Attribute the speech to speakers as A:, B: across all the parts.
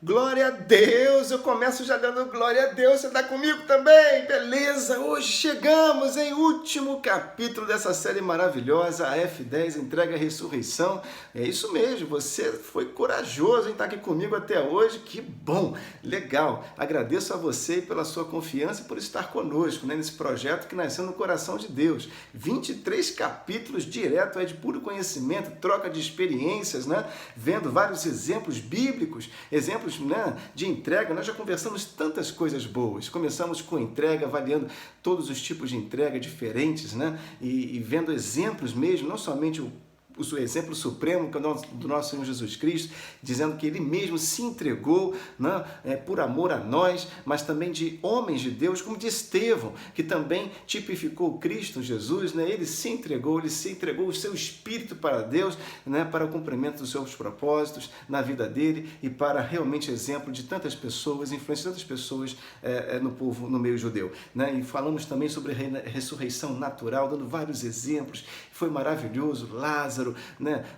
A: Glória a Deus, eu começo já dando glória a Deus, você está comigo também? Beleza, hoje chegamos em último capítulo dessa série maravilhosa, a F10, Entrega e Ressurreição. É isso mesmo, você foi corajoso em estar aqui comigo até hoje, que bom, legal. Agradeço a você pela sua confiança e por estar conosco, nesse projeto que nasceu no coração de Deus. 23 capítulos direto de puro conhecimento, troca de experiências, vendo vários exemplos bíblicos, exemplos de entrega. Nós já conversamos tantas coisas boas. Começamos com entrega, avaliando todos os tipos de entrega diferentes, e vendo exemplos mesmo, não somente o exemplo supremo, que é do nosso Senhor Jesus Cristo, dizendo que Ele mesmo se entregou por amor a nós, mas também de homens de Deus, como de Estevão, que também tipificou Cristo Jesus, Ele se entregou o seu espírito para Deus, para o cumprimento dos seus propósitos na vida dele e para realmente exemplo de tantas pessoas, influência de tantas pessoas no povo, no meio judeu. E falamos também sobre a ressurreição natural, dando vários exemplos. Foi maravilhoso. Lázaro,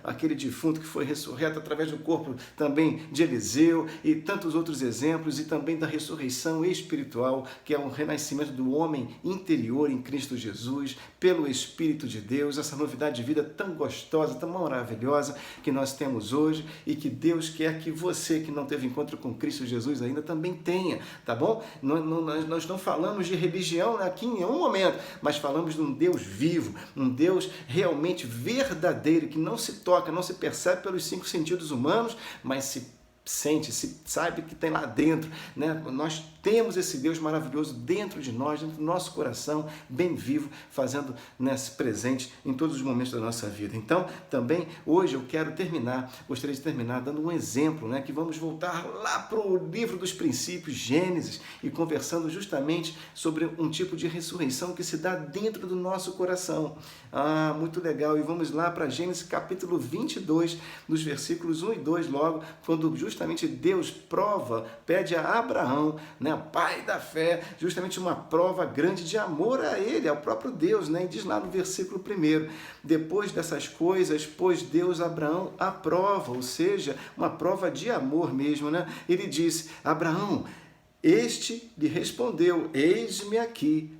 A: aquele defunto que foi ressurreto através do corpo também de Eliseu, e tantos outros exemplos, e também da ressurreição espiritual, que é um renascimento do homem interior em Cristo Jesus, pelo Espírito de Deus, essa novidade de vida tão gostosa, tão maravilhosa que nós temos hoje, e que Deus quer que você que não teve encontro com Cristo Jesus ainda também tenha, tá bom? Nós não falamos de religião aqui em nenhum momento, mas falamos de um Deus vivo, um Deus realmente verdadeiro, que não se toca, não se percebe pelos 5 sentidos humanos, mas se sente, se sabe que tem lá dentro, Nós temos esse Deus maravilhoso dentro de nós, dentro do nosso coração, bem vivo, fazendo presente em todos os momentos da nossa vida. Então, também, hoje eu gostaria de terminar dando um exemplo, que vamos voltar lá para o livro dos princípios, Gênesis, e conversando justamente sobre um tipo de ressurreição que se dá dentro do nosso coração. Muito legal, e vamos lá para Gênesis capítulo 22, nos versículos 1 e 2, logo, quando justamente Deus pede a Abraão, pai da fé, justamente uma prova grande de amor a ele, ao próprio Deus, e diz lá no versículo 1, depois dessas coisas, pôs Deus Abraão à prova, ou seja, uma prova de amor mesmo, Ele disse: Abraão, este lhe respondeu: eis-me aqui.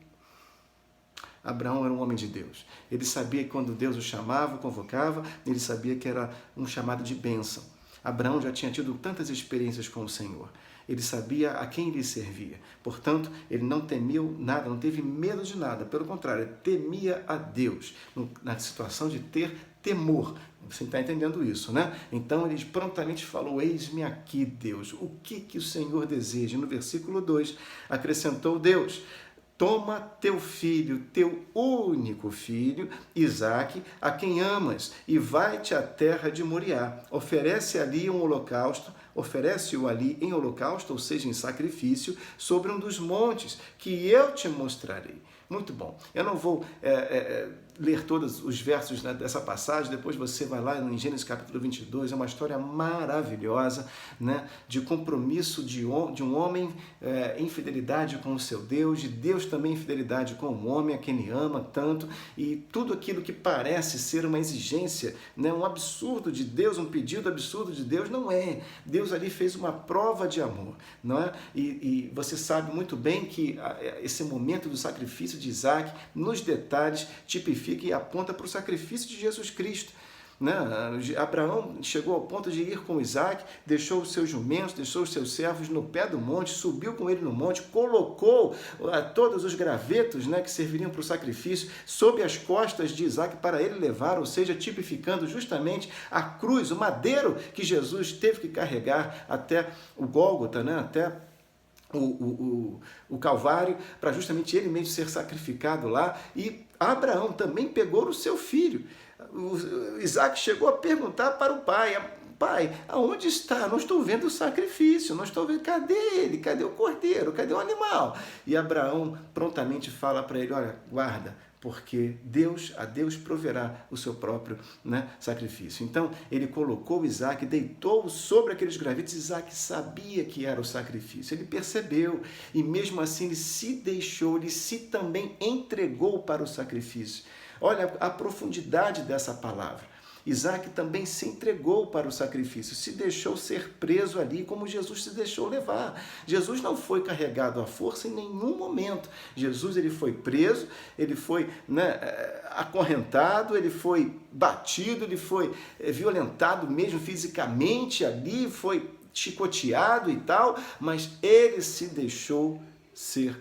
A: Abraão era um homem de Deus. Ele sabia que quando Deus o chamava, o convocava, ele sabia que era um chamado de bênção. Abraão já tinha tido tantas experiências com o Senhor. Ele sabia a quem ele servia. Portanto, ele não temeu nada, não teve medo de nada. Pelo contrário, ele temia a Deus, na situação de ter temor. Você está entendendo isso, Então, ele prontamente falou: eis-me aqui, Deus. O que o Senhor deseja? No versículo 2, acrescentou Deus: toma teu filho, teu único filho, Isaque, a quem amas, e vai-te à terra de Moriá. Oferece-o ali em holocausto, ou seja, em sacrifício, sobre um dos montes que eu te mostrarei. Muito bom. Eu não vou ler todos os versos dessa passagem, depois você vai lá em Gênesis capítulo 22, é uma história maravilhosa, de compromisso de um homem em fidelidade com o seu Deus, de Deus também em fidelidade com o homem, a quem ele ama tanto, e tudo aquilo que parece ser uma exigência, um absurdo de Deus, um pedido absurdo de Deus, não é. Deus ali fez uma prova de amor, não é? E você sabe muito bem que esse momento do sacrifício de Isaque, nos detalhes, tipifica e aponta para o sacrifício de Jesus Cristo. Abraão chegou ao ponto de ir com Isaque, deixou os seus jumentos, deixou os seus servos no pé do monte, subiu com ele no monte, colocou todos os gravetos que serviriam para o sacrifício sob as costas de Isaque para ele levar, ou seja, tipificando justamente a cruz, o madeiro que Jesus teve que carregar até o Gólgota, até o Calvário, para justamente ele mesmo ser sacrificado lá. E Abraão também pegou o seu filho. Isaque chegou a perguntar para o pai: pai, aonde está? Não estou vendo o sacrifício, não estou vendo, cadê ele? Cadê o cordeiro? Cadê o animal? E Abraão prontamente fala para ele: olha, guarda, porque a Deus proverá o seu próprio sacrifício. Então, ele colocou Isaque, deitou-o sobre aqueles gravetos. Isaque sabia que era o sacrifício, ele percebeu, e mesmo assim ele se deixou, ele se também entregou para o sacrifício. Olha a profundidade dessa palavra. Isaac também se entregou para o sacrifício, se deixou ser preso ali, como Jesus se deixou levar. Jesus não foi carregado à força em nenhum momento. Jesus ele foi preso, ele foi acorrentado, ele foi batido, ele foi violentado mesmo fisicamente ali, foi chicoteado e tal, mas ele se deixou ser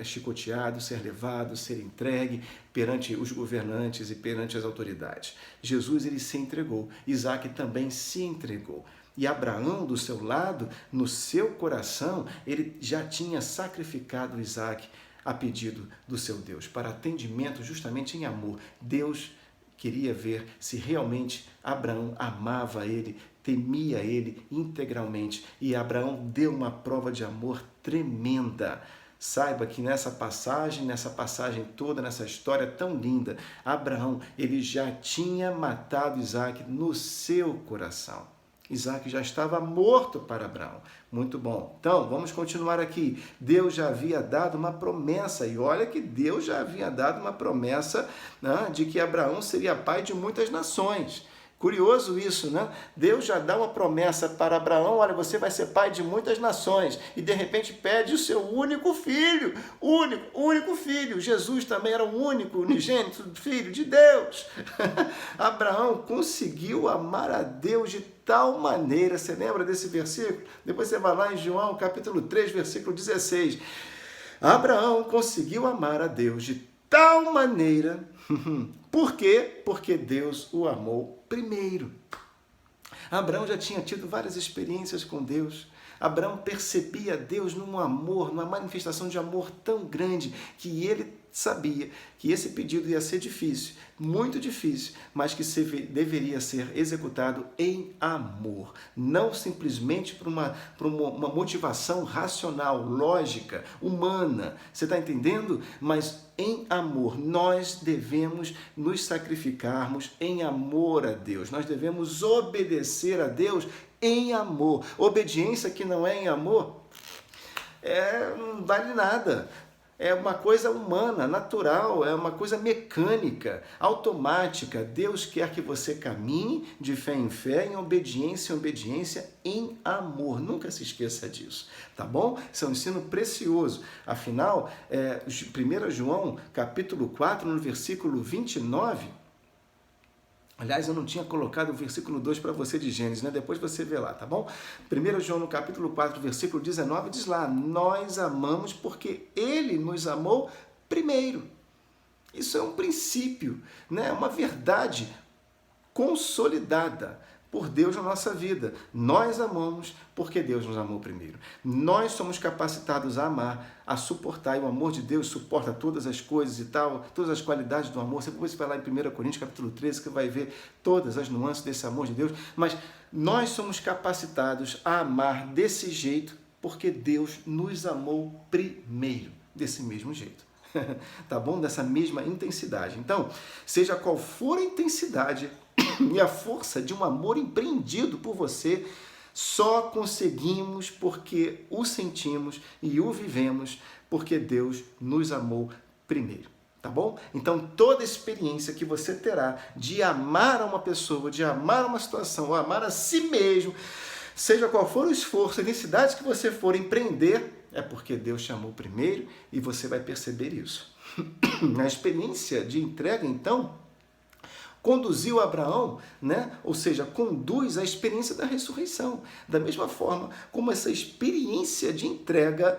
A: chicoteado, ser levado, ser entregue perante os governantes e perante as autoridades. Jesus ele se entregou, Isaac também se entregou. E Abraão, do seu lado, no seu coração, ele já tinha sacrificado Isaac a pedido do seu Deus, para atendimento justamente em amor. Deus queria ver se realmente Abraão amava ele, temia ele integralmente. E Abraão deu uma prova de amor tremenda. Saiba que nessa passagem toda, nessa história tão linda, Abraão, ele já tinha matado Isaac no seu coração. Isaac já estava morto para Abraão. Muito bom. Então, vamos continuar aqui. Deus já havia dado uma promessa, e olha que Deus já havia dado uma promessa, né, de que Abraão seria pai de muitas nações. Curioso isso, né? Deus já dá uma promessa para Abraão, olha, você vai ser pai de muitas nações, e de repente pede o seu único filho, único filho. Jesus também era o único unigênito filho de Deus. Abraão conseguiu amar a Deus de tal maneira, você lembra desse versículo? Depois você vai lá em João, capítulo 3, versículo 16. Abraão conseguiu amar a Deus de tal maneira. Por quê? Porque Deus o amou primeiro. Abraão já tinha tido várias experiências com Deus. Abraão percebia Deus num amor, numa manifestação de amor tão grande, que ele sabia que esse pedido ia ser difícil, muito difícil, mas que deveria ser executado em amor, não simplesmente por uma motivação racional, lógica, humana. Você está entendendo? Mas em amor. Nós devemos nos sacrificarmos em amor a Deus. Nós devemos obedecer a Deus em amor. Obediência que não é em amor não vale nada. É uma coisa humana, natural, é uma coisa mecânica, automática. Deus quer que você caminhe de fé, em obediência, em amor. Nunca se esqueça disso, tá bom? Isso é um ensino precioso. Afinal, 1 João, capítulo 4, no versículo 29... Aliás, eu não tinha colocado o versículo 2 para você de Gênesis, né? Depois você vê lá, tá bom? 1 João, no capítulo 4, versículo 19, diz lá: nós amamos porque Ele nos amou primeiro. Isso é um princípio, né? Uma verdade consolidada por Deus na nossa vida. Nós amamos porque Deus nos amou primeiro. Nós somos capacitados a amar, a suportar, e o amor de Deus suporta todas as coisas e tal, todas as qualidades do amor. Depois você vai lá em 1 Coríntios, capítulo 13, que vai ver todas as nuances desse amor de Deus. Mas nós somos capacitados a amar desse jeito porque Deus nos amou primeiro, desse mesmo jeito. Tá bom? Dessa mesma intensidade. Então, seja qual for a intensidade e a força de um amor empreendido por você, só conseguimos porque o sentimos e o vivemos, porque Deus nos amou primeiro, tá bom? Então, toda experiência que você terá de amar a uma pessoa, de amar uma situação, ou amar a si mesmo, seja qual for o esforço, a necessidade que você for empreender, é porque Deus te amou primeiro, e você vai perceber isso. A experiência de entrega, então, conduziu Abraão, né? Ou seja, conduz a experiência da ressurreição. Da mesma forma como essa experiência de entrega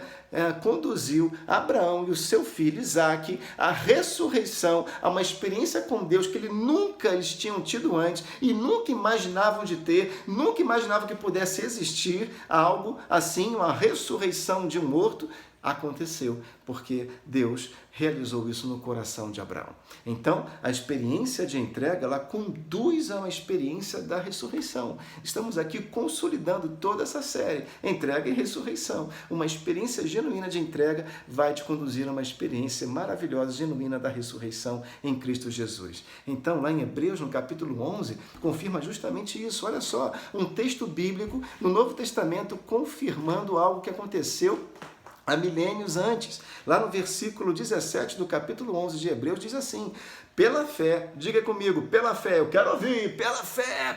A: conduziu Abraão e o seu filho Isaac à ressurreição, a uma experiência com Deus que eles tinham tido antes e nunca imaginavam de ter, nunca imaginavam que pudesse existir algo assim, uma ressurreição de um morto. Aconteceu, porque Deus realizou isso no coração de Abraão. Então, a experiência de entrega, ela conduz a uma experiência da ressurreição. Estamos aqui consolidando toda essa série, entrega e ressurreição. Uma experiência genuína de entrega vai te conduzir a uma experiência maravilhosa, genuína da ressurreição em Cristo Jesus. Então, lá em Hebreus, no capítulo 11, confirma justamente isso. Olha só, um texto bíblico no Novo Testamento confirmando algo que aconteceu há milênios antes. Lá no versículo 17 do capítulo 11 de Hebreus diz assim: pela fé, diga comigo, pela fé, eu quero ouvir, pela fé,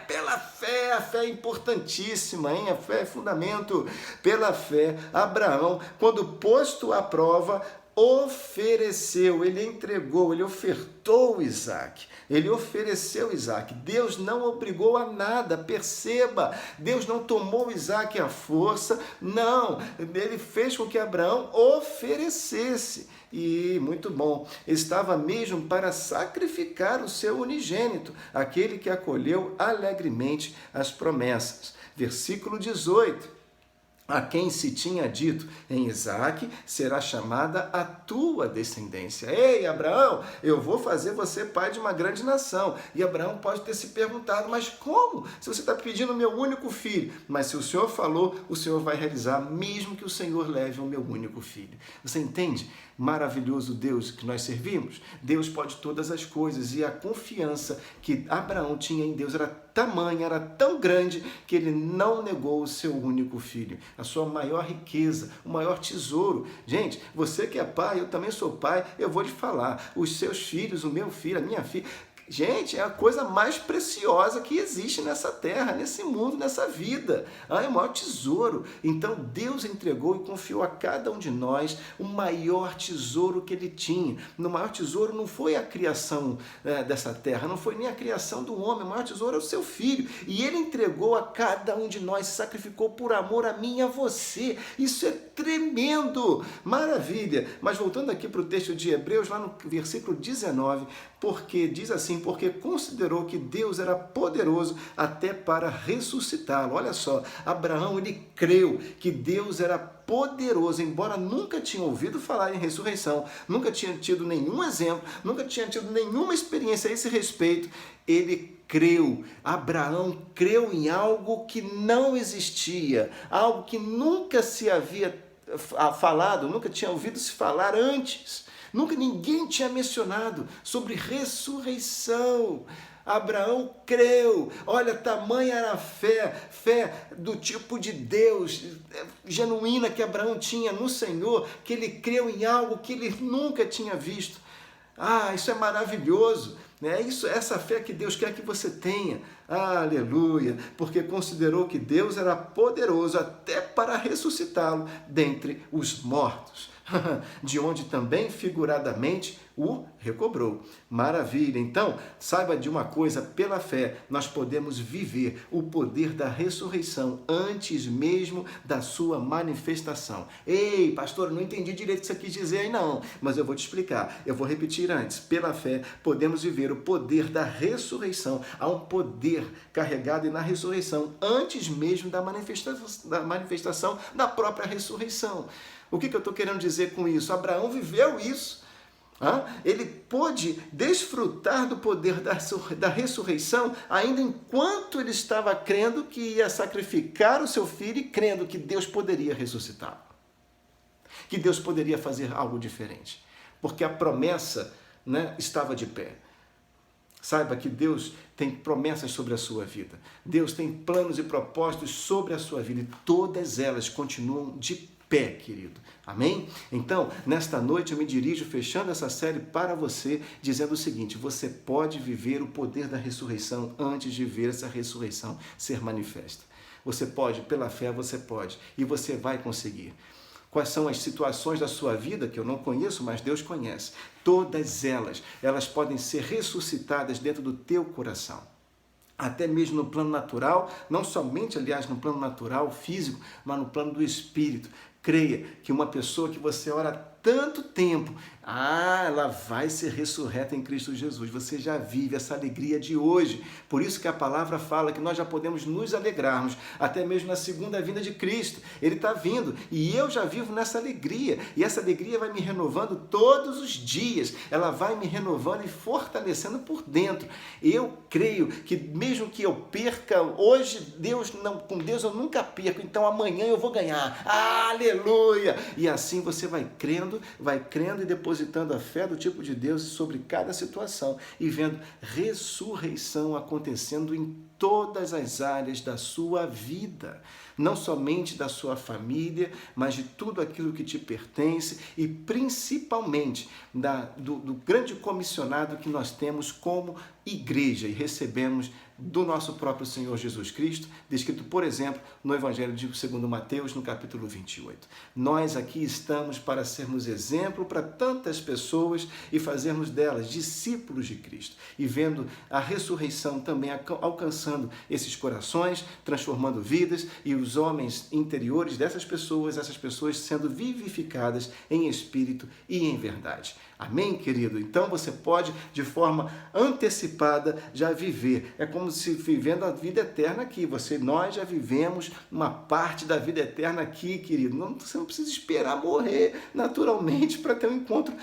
A: a fé é importantíssima, hein? A fé é fundamento. Pela fé, Abraão, quando posto à prova, ofereceu, ele entregou, ele ofertou Isaac, ele ofereceu Isaac. Deus não obrigou a nada, perceba, Deus não tomou Isaac à força, não, ele fez com que Abraão oferecesse. E muito bom, estava mesmo para sacrificar o seu unigênito, aquele que acolheu alegremente as promessas. Versículo 18. A quem se tinha dito, em Isaque será chamada a tua descendência. Ei, Abraão, eu vou fazer você pai de uma grande nação. E Abraão pode ter se perguntado, mas como? Se você está pedindo o meu único filho. Mas se o Senhor falou, o Senhor vai realizar, mesmo que o Senhor leve o meu único filho. Você entende? Maravilhoso Deus que nós servimos. Deus pode todas as coisas, e a confiança que Abraão tinha em Deus era tamanha, era tão grande, que ele não negou o seu único filho, a sua maior riqueza, o maior tesouro. Gente, você que é pai, eu também sou pai, eu vou te falar, os seus filhos, o meu filho, a minha filha, gente, é a coisa mais preciosa que existe nessa terra, nesse mundo, nessa vida. É o maior tesouro. Então Deus entregou e confiou a cada um de nós o maior tesouro que ele tinha. O maior tesouro não foi a criação dessa terra, não foi nem a criação do homem, o maior tesouro é o seu filho. E ele entregou a cada um de nós, se sacrificou por amor a mim e a você. Isso é tremendo, maravilha. Mas voltando aqui para o texto de Hebreus, lá no versículo 19, porque diz assim, porque considerou que Deus era poderoso até para ressuscitá-lo. Olha só, Abraão, ele creu que Deus era poderoso, embora nunca tinha ouvido falar em ressurreição, nunca tinha tido nenhum exemplo, nunca tinha tido nenhuma experiência a esse respeito, ele creu. Abraão creu em algo que não existia, algo que nunca se havia falado, nunca tinha ouvido se falar antes. Nunca ninguém tinha mencionado sobre ressurreição. Abraão creu. Olha, tamanha era a fé do tipo de Deus, genuína, que Abraão tinha no Senhor, que ele creu em algo que ele nunca tinha visto. Isso é maravilhoso. É isso, essa fé que Deus quer que você tenha. Aleluia! Porque considerou que Deus era poderoso até para ressuscitá-lo dentre os mortos. De onde também figuradamente o recobrou. Maravilha! Então, saiba de uma coisa, pela fé nós podemos viver o poder da ressurreição antes mesmo da sua manifestação. Ei, pastor, não entendi direito o que você quis dizer aí não, mas eu vou te explicar, eu vou repetir antes. Pela fé podemos viver o poder da ressurreição. Há um poder carregado na ressurreição antes mesmo da manifestação da própria ressurreição. O que eu estou querendo dizer com isso? Abraão viveu isso. Ele pôde desfrutar do poder da ressurreição ainda enquanto ele estava crendo que ia sacrificar o seu filho e crendo que Deus poderia ressuscitá-lo. Que Deus poderia fazer algo diferente. Porque a promessa, estava de pé. Saiba que Deus tem promessas sobre a sua vida. Deus tem planos e propósitos sobre a sua vida. E todas elas continuam de pé, querido. Amém? Então, nesta noite eu me dirijo, fechando essa série para você, dizendo o seguinte: você pode viver o poder da ressurreição antes de ver essa ressurreição ser manifesta. Você pode, pela fé você pode, e você vai conseguir. Quais são as situações da sua vida que eu não conheço, mas Deus conhece? Todas elas podem ser ressuscitadas dentro do teu coração. Até mesmo no plano natural, não somente, aliás, no plano natural, físico, mas no plano do espírito. Creia que uma pessoa que você ora há tanto tempo, ela vai ser ressurreta em Cristo Jesus. Você já vive essa alegria de hoje. Por isso que a palavra fala que nós já podemos nos alegrarmos, até mesmo na segunda vinda de Cristo. Ele está vindo e eu já vivo nessa alegria. E essa alegria vai me renovando todos os dias. Ela vai me renovando e fortalecendo por dentro. Eu creio que mesmo que eu perca hoje, com Deus eu nunca perco. Então amanhã eu vou ganhar. Aleluia! E assim você vai crendo e depositando a fé do tipo de Deus sobre cada situação e vendo ressurreição acontecendo em todas as áreas da sua vida, não somente da sua família, mas de tudo aquilo que te pertence e principalmente do grande comissionado que nós temos como igreja e recebemos do nosso próprio Senhor Jesus Cristo, descrito, por exemplo, no Evangelho de 2 Mateus, no capítulo 28. Nós aqui estamos para sermos exemplo para tantas pessoas e fazermos delas discípulos de Cristo. E vendo a ressurreição também alcançando esses corações, transformando vidas e os homens interiores dessas pessoas, essas pessoas sendo vivificadas em espírito e em verdade. Amém, querido? Então você pode, de forma antecipada, já viver. É como se vivendo a vida eterna aqui. Nós já vivemos uma parte da vida eterna aqui, querido. Você não precisa esperar morrer naturalmente para ter um encontro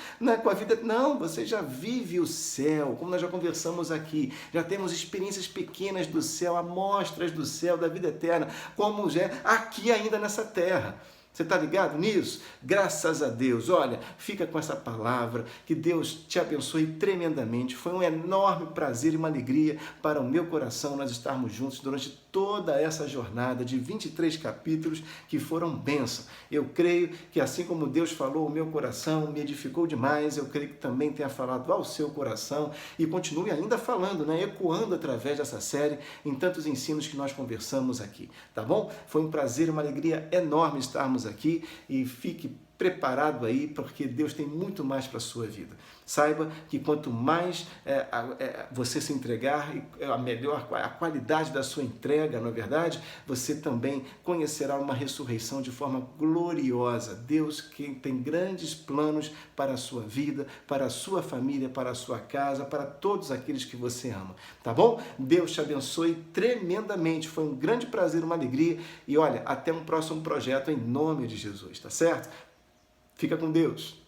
A: com a vida. Não, você já vive o céu, como nós já conversamos aqui. Já temos experiências pequenas do céu, amostras do céu, da vida eterna, como já é aqui ainda nessa terra. Você está ligado nisso? Graças a Deus. Olha, fica com essa palavra, que Deus te abençoe tremendamente. Foi um enorme prazer e uma alegria para o meu coração nós estarmos juntos durante toda essa jornada de 23 capítulos que foram bênção. Eu creio que assim como Deus falou ao meu coração, me edificou demais, eu creio que também tenha falado ao seu coração e continue ainda falando, né? Ecoando através dessa série em tantos ensinos que nós conversamos aqui, tá bom? Foi um prazer e uma alegria enorme estarmos aqui e fique preparado aí, porque Deus tem muito mais para a sua vida. Saiba que quanto mais você se entregar, a qualidade da sua entrega, na verdade, você também conhecerá uma ressurreição de forma gloriosa. Deus que tem grandes planos para a sua vida, para a sua família, para a sua casa, para todos aqueles que você ama. Tá bom? Deus te abençoe tremendamente. Foi um grande prazer, uma alegria. E olha, até um próximo projeto em nome de Jesus, tá certo? Fica com Deus.